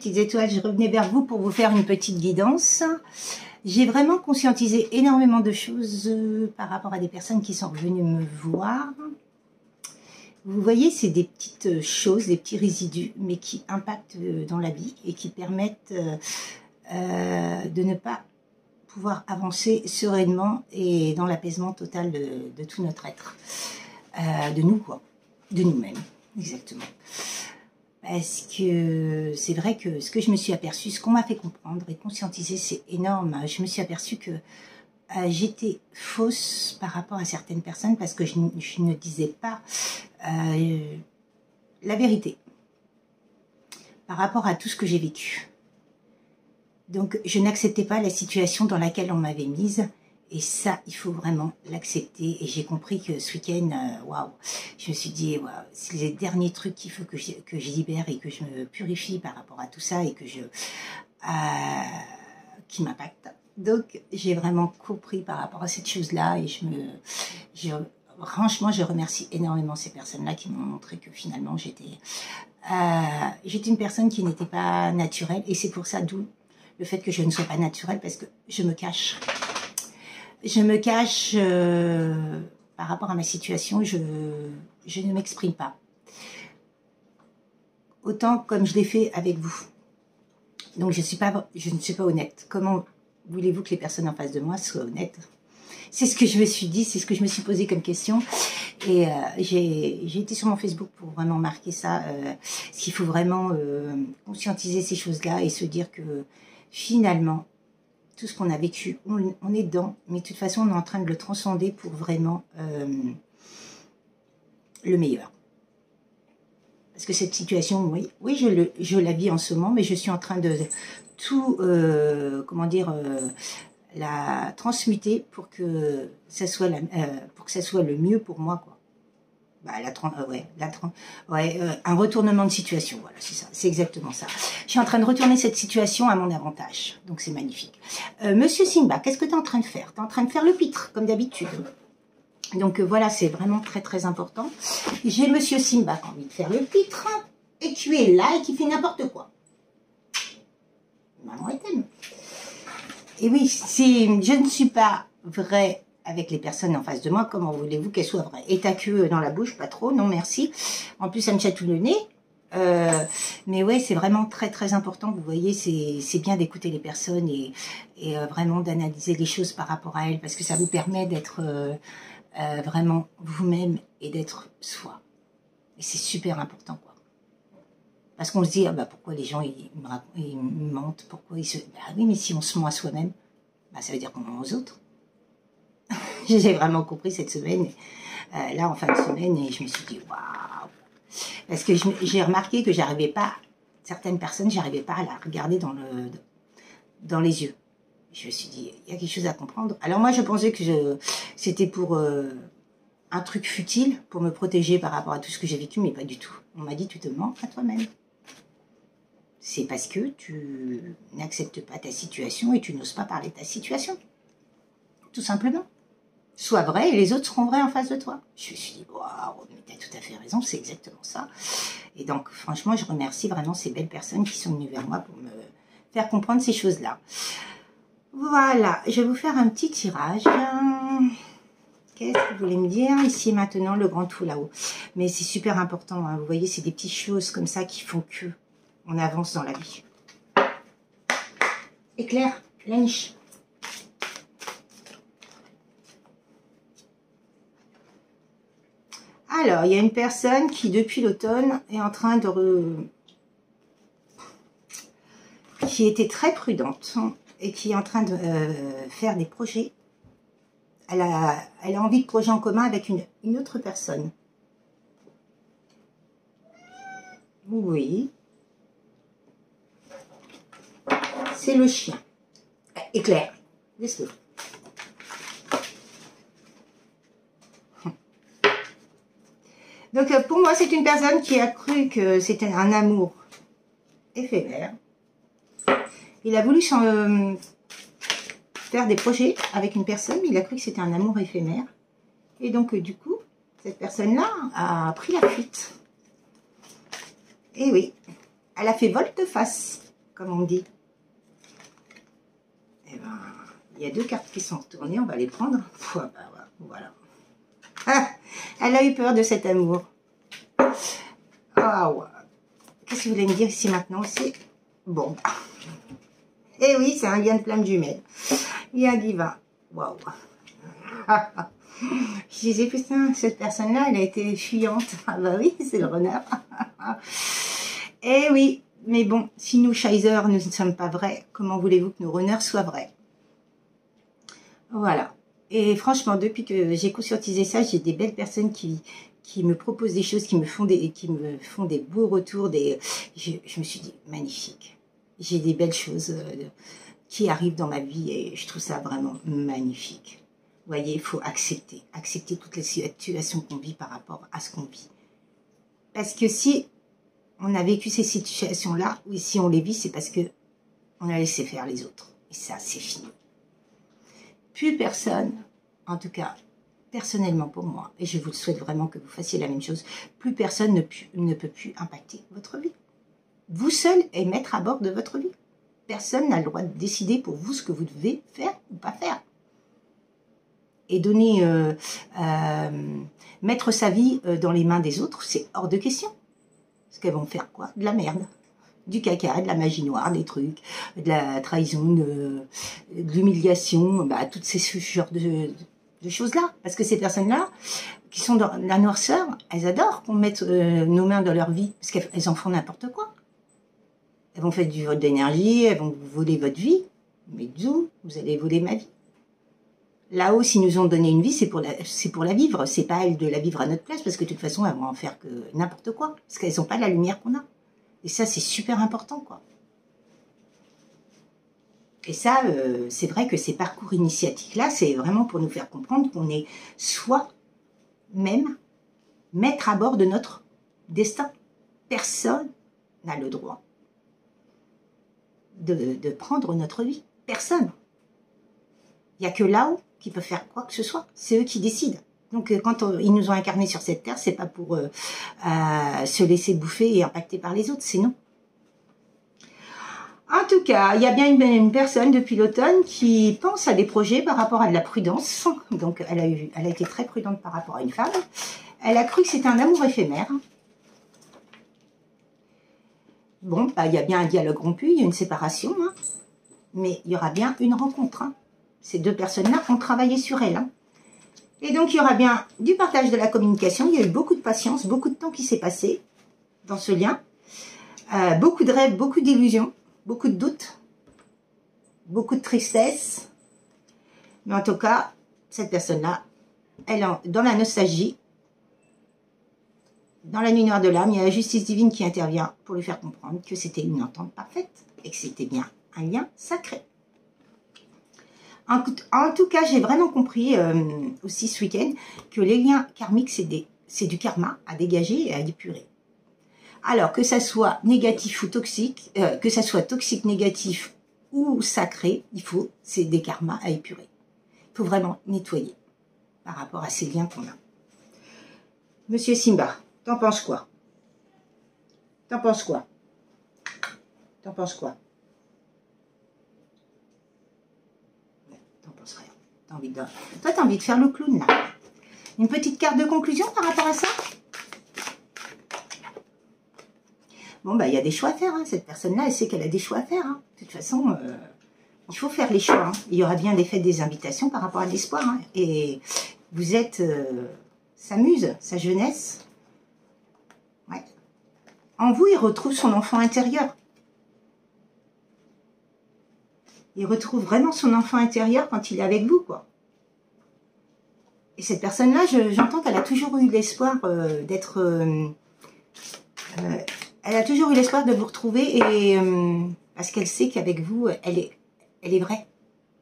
petites étoiles, je revenais vers vous pour vous faire une petite guidance. J'ai vraiment conscientisé énormément de choses par rapport à des personnes qui sont revenues me voir. Vous voyez, c'est des petites choses, des petits résidus, mais qui impactent dans la vie et qui permettent de ne pas pouvoir avancer sereinement et dans l'apaisement total de tout notre être. De nous, quoi. De nous-mêmes, exactement. Parce que c'est vrai que ce que je me suis aperçue, ce qu'on m'a fait comprendre et conscientiser, c'est énorme. Je me suis aperçue que j'étais fausse par rapport à certaines personnes parce que je ne disais pas la vérité par rapport à tout ce que j'ai vécu. Donc je n'acceptais pas la situation dans laquelle on m'avait mise. Et ça, il faut vraiment l'accepter. Et j'ai compris que ce week-end, waouh, je me suis dit, waouh, c'est les derniers trucs qu'il faut que je libère et que je me purifie par rapport à tout ça et que qui m'impacte. Donc, j'ai vraiment compris par rapport à cette chose-là et franchement, je remercie énormément ces personnes-là qui m'ont montré que finalement, j'étais une personne qui n'était pas naturelle. Et c'est pour ça, d'où le fait que je ne sois pas naturelle, parce que je me cache. Je me cache par rapport à ma situation, je ne m'exprime pas. Autant comme je l'ai fait avec vous. Donc je ne suis pas honnête. Comment voulez-vous que les personnes en face de moi soient honnêtes? C'est ce que je me suis dit, c'est ce que je me suis posé comme question. Et j'ai été sur mon Facebook pour vraiment marquer ça. Qu'il faut vraiment conscientiser ces choses-là et se dire que finalement, tout ce qu'on a vécu, on est dedans, mais de toute façon, on est en train de le transcender pour vraiment le meilleur. Parce que cette situation, oui, je la vis en ce moment, mais je suis en train de tout, comment dire, la transmuter pour que ça soit le mieux pour moi, quoi. Bah, un retournement de situation, voilà, c'est ça, c'est exactement ça. Je suis en train de retourner cette situation à mon avantage, donc c'est magnifique. Monsieur Simba, qu'est-ce que tu es en train de faire? Tu es en train de faire le pitre, comme d'habitude. Donc voilà, c'est vraiment très très important. J'ai Monsieur Simba qui a envie de faire le pitre, et tu es là et qui fait n'importe quoi. Maman est elle. Et oui, je ne suis pas vraie avec les personnes en face de moi, comment voulez-vous qu'elles soient vraies? Et ta queue dans la bouche, pas trop, non merci. En plus, ça me chatouille le nez. Mais ouais, c'est vraiment très très important. Vous voyez, c'est bien d'écouter les personnes et vraiment d'analyser les choses par rapport à elles, parce que ça vous permet d'être vraiment vous-même et d'être soi. Et c'est super important, quoi. Parce qu'on se dit, ah bah pourquoi les gens ils mentent, pourquoi ils se... Bah oui, mais si on se ment à soi-même, bah ça veut dire qu'on ment aux autres. J'ai vraiment compris cette semaine, là en fin de semaine, et je me suis dit, waouh! Parce que j'ai remarqué que j'arrivais pas, certaines personnes, j'arrivais pas à la regarder dans les yeux. Je me suis dit, il y a quelque chose à comprendre. Alors moi, je pensais que c'était pour un truc futile, pour me protéger par rapport à tout ce que j'ai vécu, mais pas du tout. On m'a dit, tu te mens à toi-même. C'est parce que tu n'acceptes pas ta situation et tu n'oses pas parler de ta situation. Tout simplement. Sois vrai et les autres seront vrais en face de toi. Je me suis dit, waouh, mais tu as tout à fait raison, c'est exactement ça. Et donc, franchement, je remercie vraiment ces belles personnes qui sont venues vers moi pour me faire comprendre ces choses-là. Voilà, je vais vous faire un petit tirage. Qu'est-ce que vous voulez me dire? Ici et maintenant, le grand tout là-haut. Mais c'est super important, hein. Vous voyez, c'est des petites choses comme ça qui font que on avance dans la vie. Éclair, la niche. Alors, il y a une personne qui, depuis l'automne, est en train qui était très prudente et qui est en train de faire des projets. Elle a envie de projets en commun avec une autre personne. Oui. C'est le chien. Éclair. Laisse-le. Donc, pour moi, c'est une personne qui a cru que c'était un amour éphémère. Il a voulu faire des projets avec une personne, mais il a cru que c'était un amour éphémère. Et donc, du coup, cette personne-là a pris la fuite. Et oui, elle a fait volte-face. comme on dit. Eh ben, il y a 2 cartes qui sont retournées, on va les prendre. Voilà. Ah, elle a eu peur de cet amour. Ah ouais. Qu'est-ce que vous voulez me dire ici maintenant aussi? Bon. Eh oui, c'est un lien de flamme jumelle. Lien divin. Waouh. Je disais, putain, cette personne-là, elle a été fuyante. Ah bah oui, c'est le renard. Eh oui, mais bon, si nous, Scheiser, nous ne sommes pas vrais, comment voulez-vous que nos runners soient vrais? Voilà. Et franchement, depuis que j'ai conscientisé ça, j'ai des belles personnes qui me proposent des choses, qui me font des beaux retours. Je me suis dit, magnifique. J'ai des belles choses qui arrivent dans ma vie et je trouve ça vraiment magnifique. Vous voyez, il faut accepter toutes les situations qu'on vit par rapport à ce qu'on vit. Parce que si on a vécu ces situations-là, ou si on les vit, c'est parce que on a laissé faire les autres. Et ça, c'est fini. Plus personne, en tout cas, personnellement pour moi, et je vous le souhaite vraiment que vous fassiez la même chose, plus personne ne peut plus impacter votre vie. Vous seul est maître à bord de votre vie. Personne n'a le droit de décider pour vous ce que vous devez faire ou pas faire. Et donner, mettre sa vie dans les mains des autres, c'est hors de question. Parce qu'elles vont faire quoi? De la merde. Du caca, de la magie noire, des trucs, de la trahison, de l'humiliation, bah, toutes ces genres de choses-là. Parce que ces personnes-là, qui sont dans la noirceur, elles adorent qu'on mette nos mains dans leur vie. Parce qu'elles en font n'importe quoi. Elles vont faire du vol d'énergie, elles vont vous voler votre vie. Mais d'où vous allez voler ma vie? Là-haut, s'ils nous ont donné une vie, c'est pour la vivre. C'est pas à elles de la vivre à notre place, parce que de toute façon, elles vont en faire que n'importe quoi. Parce qu'elles n'ont pas la lumière qu'on a. Et ça, c'est super important, quoi. Et ça, c'est vrai que ces parcours initiatiques-là, c'est vraiment pour nous faire comprendre qu'on est soi-même maître à bord de notre destin. Personne n'a le droit de prendre notre vie. Personne. Il n'y a que là-haut qui peut faire quoi que ce soit. C'est eux qui décident. Donc, quand ils nous ont incarnés sur cette terre, c'est pas pour se laisser bouffer et impacter par les autres, c'est non. En tout cas, il y a bien une personne depuis l'automne qui pense à des projets par rapport à de la prudence. Donc, elle a été très prudente par rapport à une femme. Elle a cru que c'était un amour éphémère. Bon, bah, il y a bien un dialogue rompu, il y a une séparation, hein. Mais il y aura bien une rencontre. Hein. Ces 2 personnes-là ont travaillé sur elles. Hein. Et donc, il y aura bien du partage de la communication. Il y a eu beaucoup de patience, beaucoup de temps qui s'est passé dans ce lien. Beaucoup de rêves, beaucoup d'illusions, beaucoup de doutes, beaucoup de tristesse. Mais en tout cas, cette personne-là, elle est dans la nostalgie. Dans la nuit noire de l'âme, il y a la justice divine qui intervient pour lui faire comprendre que c'était une entente parfaite et que c'était bien un lien sacré. En tout cas, j'ai vraiment compris aussi ce week-end que les liens karmiques, c'est du karma à dégager et à épurer. Alors, que ça soit négatif ou toxique, que ça soit toxique, négatif ou sacré, c'est des karmas à épurer. Il faut vraiment nettoyer par rapport à ces liens qu'on a. Monsieur Simba, t'en penses quoi? T'en penses quoi? T'en penses quoi? T'en penses rien. Toi, t'as envie de faire le clown, là. Une petite carte de conclusion par rapport à ça? Bon, bah, il y a des choix à faire. Hein. Cette personne-là, elle sait qu'elle a des choix à faire. Hein. De toute façon, il faut faire les choix. Hein. Il y aura bien des fêtes, des invitations par rapport à l'espoir. Hein. Et vous êtes sa muse, sa jeunesse. Ouais. En vous, il retrouve son enfant intérieur. Il retrouve vraiment son enfant intérieur quand il est avec vous, quoi. Et cette personne-là, j'entends qu'elle a toujours eu l'espoir d'être... elle a toujours eu l'espoir de vous retrouver et parce qu'elle sait qu'avec vous, elle est vraie.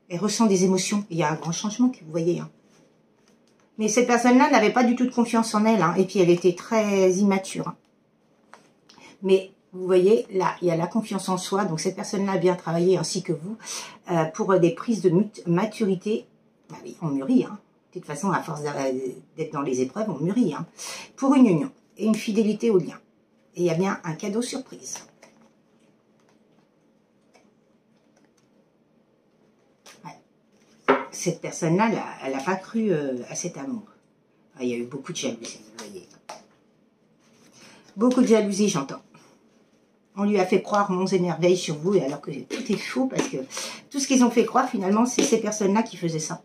Elle ressent des émotions. Il y a un grand changement que vous voyez. Hein. Mais cette personne-là n'avait pas du tout de confiance en elle. Hein, et puis, elle était très immature. Hein. Mais vous voyez, là, il y a la confiance en soi. Donc, cette personne-là a bien travaillé, ainsi que vous, pour des prises de maturité. Bah oui, on mûrit. Hein. De toute façon, à force d'être dans les épreuves, on mûrit. Hein, pour une union et une fidélité au lien. Et il y a bien un cadeau surprise. cette personne-là, elle n'a pas cru à cet amour. Ah, il y a eu beaucoup de jalousie, vous voyez. Beaucoup de jalousie, j'entends. On lui a fait croire monts et merveilles sur vous, et alors que tout est faux, parce que tout ce qu'ils ont fait croire, finalement, c'est ces personnes-là qui faisaient ça.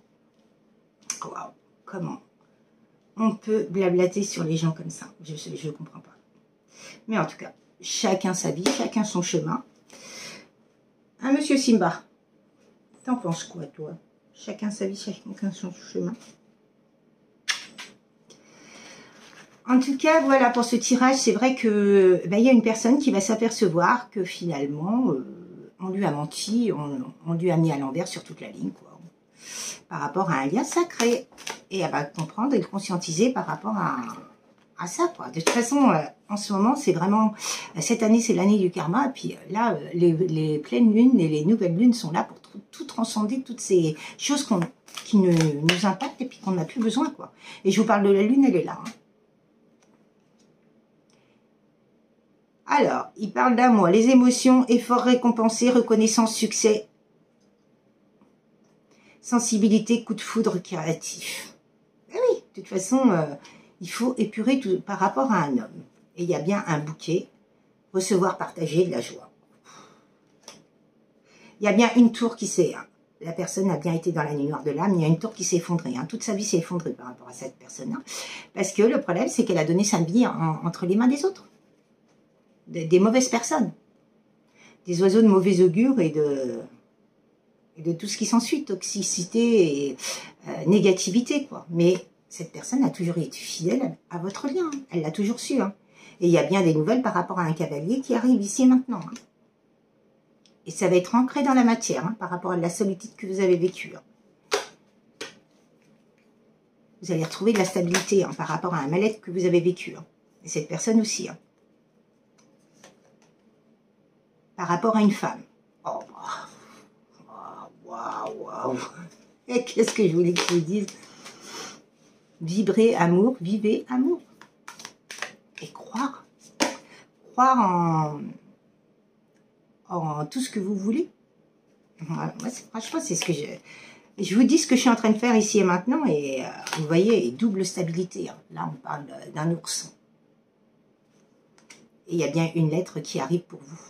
Waouh, comment on peut blablater sur les gens comme ça? Je ne comprends pas. Mais en tout cas, chacun sa vie, chacun son chemin. Hein, monsieur Simba, t'en penses quoi, toi? Chacun sa vie, chacun son chemin. En tout cas, voilà, pour ce tirage, c'est vrai que ben, y a une personne qui va s'apercevoir que finalement, on lui a menti, on lui a mis à l'envers sur toute la ligne, quoi, par rapport à un lien sacré. Et elle va comprendre et le conscientiser par rapport à ça, quoi. De toute façon, en ce moment, c'est vraiment... Cette année, c'est l'année du karma. Et puis là, les pleines lunes et les nouvelles lunes sont là pour tout transcender, toutes ces choses qui nous impactent et puis qu'on n'a plus besoin, quoi. Et je vous parle de la lune, elle est là, hein. Alors, il parle d'amour, les émotions, efforts récompensés, reconnaissance, succès, sensibilité, coup de foudre créatif. Eh oui, de toute façon, il faut épurer tout par rapport à un homme. Et il y a bien un bouquet, recevoir, partager, de la joie. Il y a bien une tour qui s'est... La personne a bien été dans la nuit noire de l'âme, il y a une tour qui s'est effondrée. Hein. Toute sa vie s'est effondrée par rapport à cette personne-là. Parce que le problème, c'est qu'elle a donné sa vie entre les mains des autres. Des mauvaises personnes, des oiseaux de mauvais augure et de tout ce qui s'ensuit, toxicité et négativité, quoi. Mais cette personne a toujours été fidèle à votre lien, hein. Elle l'a toujours su. Hein. Et il y a bien des nouvelles par rapport à un cavalier qui arrive ici et maintenant. Hein. Et ça va être ancré dans la matière, hein, par rapport à la solitude que vous avez vécue. Hein. Vous allez retrouver de la stabilité, hein, par rapport à un mal-être que vous avez vécu. Hein. Et cette personne aussi. Hein. Par rapport à une femme. Oh, waouh. Et qu'est-ce que je voulais que je vous dise? Vibrer amour, vivez amour. Et croire. Croire en tout ce que vous voulez. Moi, franchement, c'est ce que je vous dis ce que je suis en train de faire ici et maintenant. Et vous voyez, double stabilité. Hein. Là, on parle d'un ours. Et il y a bien une lettre qui arrive pour vous.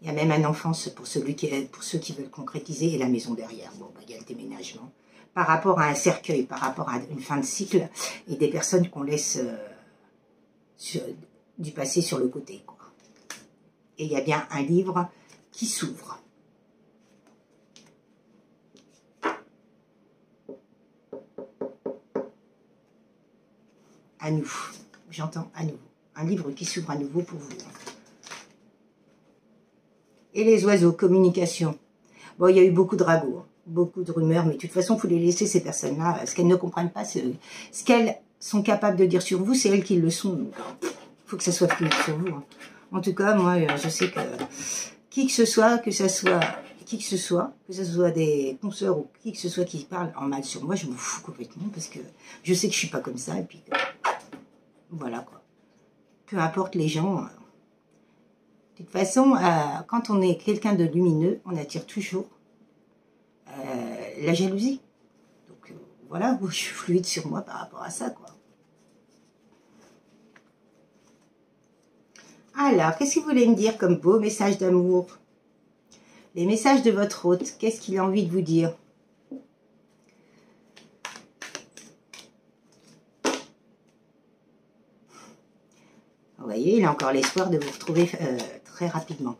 Il y a même un enfant pour ceux qui veulent concrétiser et la maison derrière. Bon, bah, il y a le déménagement. Par rapport à un cercueil, par rapport à une fin de cycle et des personnes qu'on laisse du passé sur le côté, quoi. Et il y a bien un livre qui s'ouvre. À nous. J'entends à nouveau. Un livre qui s'ouvre à nouveau pour vous. Et les oiseaux, communication. Bon, il y a eu beaucoup de ragots, hein, beaucoup de rumeurs, mais de toute façon, il faut les laisser, ces personnes-là. Ce qu'elles ne comprennent pas, ce qu'elles sont capables de dire sur vous, c'est elles qui le sont. Il faut que ça soit fluide sur vous. Hein. En tout cas, moi, je sais que qui que ce soit, que ce soit des consoeurs ou qui que ce soit qui parle en mal sur moi, je m'en fous complètement, parce que je sais que je suis pas comme ça, et puis voilà, quoi. Peu importe les gens... De toute façon, quand on est quelqu'un de lumineux, on attire toujours la jalousie. Donc voilà, je suis fluide sur moi par rapport à ça, quoi. Alors, qu'est-ce que vous voulez me dire comme beau message d'amour? Les messages de votre hôte, qu'est-ce qu'il a envie de vous dire? Vous voyez, il a encore l'espoir de vous retrouver très rapidement.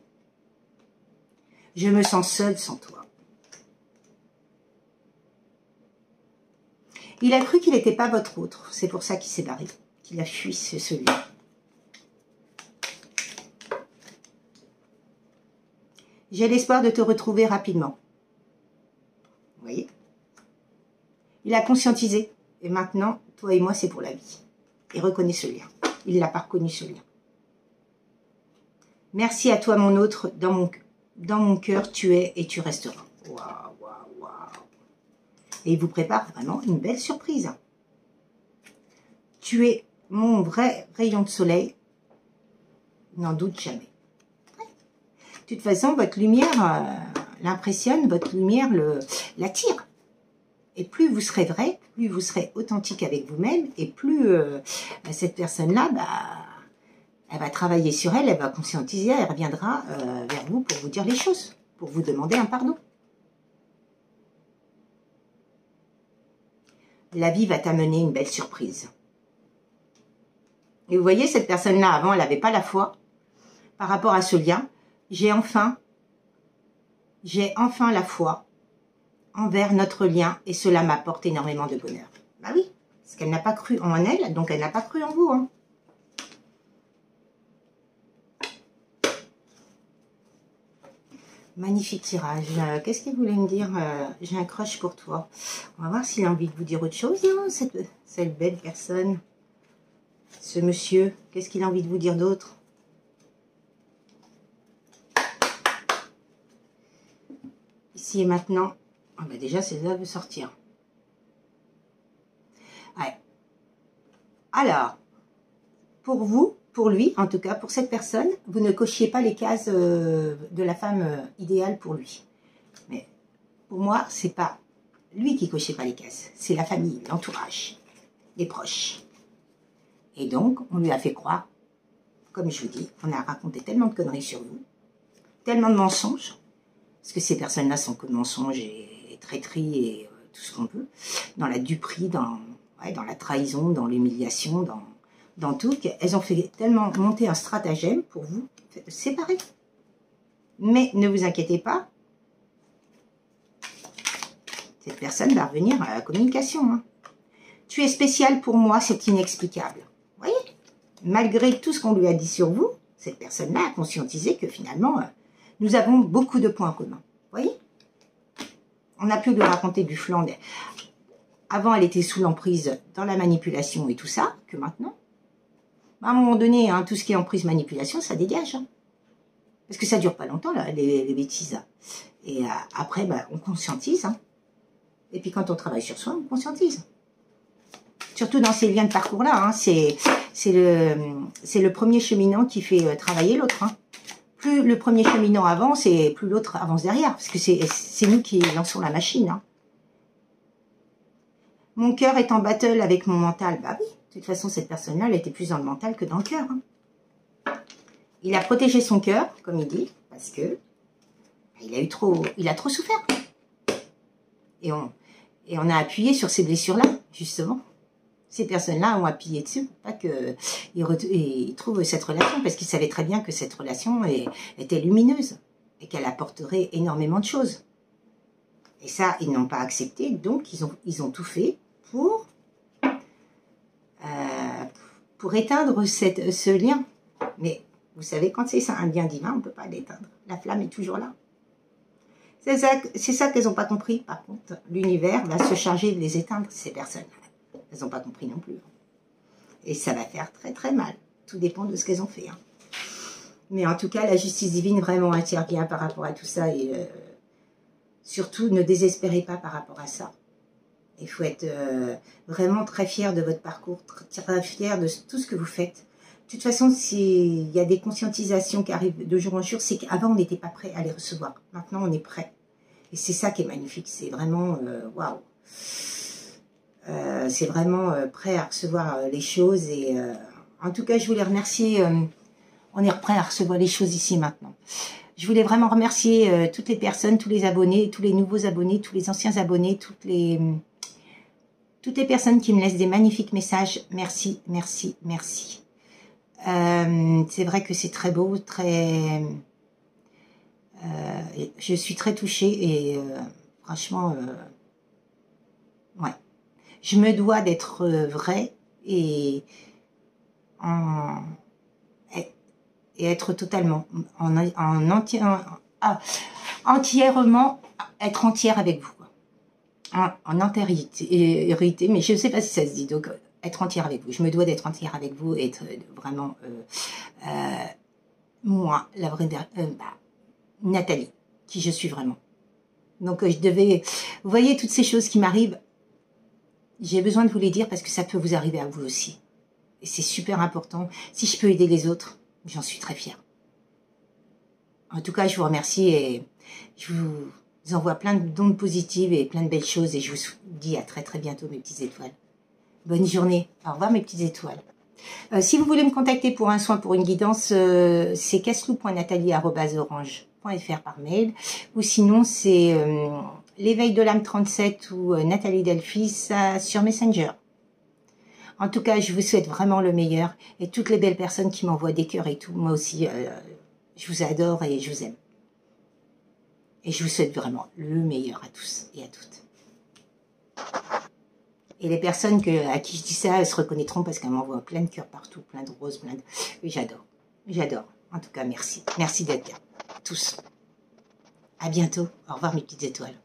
Je me sens seule sans toi. Il a cru qu'il n'était pas votre autre. C'est pour ça qu'il s'est barré. Qu'il a fui celui. J'ai l'espoir de te retrouver rapidement. Vous voyez? Il a conscientisé. Et maintenant, toi et moi, c'est pour la vie. Et reconnaît ce lien. Il n'a pas reconnu ce lien. Merci à toi, mon autre. Dans mon cœur, tu es et tu resteras. Waouh, waouh, waouh. Et il vous prépare vraiment une belle surprise. Tu es mon vrai rayon de soleil. N'en doute jamais. De toute façon, votre lumière l'impressionne, votre lumière l'attire. Et plus vous serez vrai, plus vous serez authentique avec vous-même, et plus cette personne-là, bah, elle va travailler sur elle, elle va conscientiser, elle reviendra vers vous pour vous dire les choses, pour vous demander un pardon. La vie va t'amener une belle surprise. Et vous voyez, cette personne-là, avant, elle n'avait pas la foi par rapport à ce lien. J'ai enfin la foi envers notre lien et cela m'apporte énormément de bonheur. Bah oui, parce qu'elle n'a pas cru en elle, donc elle n'a pas cru en vous. Hein. Magnifique tirage. Qu'est-ce qu'il voulait me dire? J'ai un crush pour toi. On va voir s'il a envie de vous dire autre chose, hein, cette belle personne. Ce monsieur, qu'est-ce qu'il a envie de vous dire d'autre? Ici et maintenant. Ah bah déjà, celle-là veut sortir. Ouais. Alors, pour vous, pour lui, en tout cas, pour cette personne, vous ne cochiez pas les cases de la femme idéale pour lui. Mais pour moi, c'est pas lui qui cochait pas les cases. C'est la famille, l'entourage, les proches. Et donc, on lui a fait croire, comme je vous dis, on a raconté tellement de conneries sur vous, tellement de mensonges, parce que ces personnes-là sont que mensonges et traîtreries et tout ce qu'on veut, dans la duperie, dans la trahison, dans l'humiliation, dans tout, qu'elles ont fait tellement monter un stratagème pour vous séparer. Mais ne vous inquiétez pas, cette personne va revenir à la communication. Hein. Tu es spécial pour moi, c'est inexplicable. Vous voyez, malgré tout ce qu'on lui a dit sur vous, cette personne-là a conscientisé que finalement, nous avons beaucoup de points communs. Vous voyez, on a pu lui raconter du flanc. Avant, elle était sous l'emprise dans la manipulation et tout ça, que maintenant, à un moment donné, hein, tout ce qui est emprise manipulation, ça dégage. Hein. Parce que ça dure pas longtemps, là, les bêtises. Et après, bah, on conscientise. Hein. Et puis quand on travaille sur soi, on conscientise. Surtout dans ces liens de parcours-là. Hein, c'est le premier cheminant qui fait travailler l'autre. Hein. Plus le premier cheminant avance, et plus l'autre avance derrière. Parce que c'est nous qui lançons la machine. Hein. Mon cœur est en battle avec mon mental. Bah oui, de toute façon, cette personne-là, elle était plus dans le mental que dans le cœur. Hein. Il a protégé son cœur, comme il dit, parce que il a trop souffert. Et on a appuyé sur ces blessures-là, justement. Ces personnes-là ont appuyé dessus pour pas qu'ils trouvent cette relation, parce qu'ils savaient très bien que cette relation était lumineuse et qu'elle apporterait énormément de choses. Et ça, ils n'ont pas accepté, donc ils ont tout fait pour éteindre ce lien. Mais vous savez, quand c'est ça, un lien divin, on ne peut pas l'éteindre. La flamme est toujours là. C'est ça qu'elles n'ont pas compris. Par contre, l'univers va se charger de les éteindre, ces personnes. Elles n'ont pas compris non plus. Et ça va faire très très mal. Tout dépend de ce qu'elles ont fait. Hein. Mais en tout cas, la justice divine vraiment intervient par rapport à tout ça. Et surtout, ne désespérez pas par rapport à ça. Il faut être vraiment très fier de votre parcours, très fier de tout ce que vous faites. De toute façon, s'il y a des conscientisations qui arrivent de jour en jour, c'est qu'avant, on n'était pas prêt à les recevoir. Maintenant, on est prêt. Et c'est ça qui est magnifique. C'est vraiment, waouh. C'est vraiment prêt à recevoir les choses. Et en tout cas, je voulais remercier. On est prêt à recevoir les choses ici maintenant. Je voulais vraiment remercier toutes les personnes, tous les abonnés, tous les nouveaux abonnés, tous les anciens abonnés, toutes les personnes qui me laissent des magnifiques messages. Merci, merci, merci. C'est vrai que c'est très beau, très... je suis très touchée et franchement, ouais. Je me dois d'être vraie et être totalement, entièrement, être entière avec vous. En entièreté, mais je ne sais pas si ça se dit, donc être entière avec vous. Je me dois d'être entière avec vous et être vraiment moi, la vraie Nathalie, qui je suis vraiment. Donc je devais, vous voyez toutes ces choses qui m'arrivent, j'ai besoin de vous les dire parce que ça peut vous arriver à vous aussi. Et c'est super important. Si je peux aider les autres, j'en suis très fière. En tout cas, je vous remercie et je vous envoie plein d'ondes positives et plein de belles choses. Et je vous dis à très très bientôt, mes petites étoiles. Bonne journée. Au revoir, mes petites étoiles. Si vous voulez me contacter pour un soin, pour une guidance, c'est caslou.nathalie@orange.fr par mail. Ou sinon, c'est l'éveil de l'âme 37 ou Nathalie Delphi sur Messenger. En tout cas, je vous souhaite vraiment le meilleur. Et toutes les belles personnes qui m'envoient des cœurs et tout, moi aussi, je vous adore et je vous aime. Et je vous souhaite vraiment le meilleur à tous et à toutes. Et les personnes à qui je dis ça, elles se reconnaîtront parce qu'elles m'envoient plein de cœurs partout, plein de roses, plein de... Oui, j'adore. J'adore. En tout cas, merci. Merci d'être là. Tous. À bientôt. Au revoir, mes petites étoiles.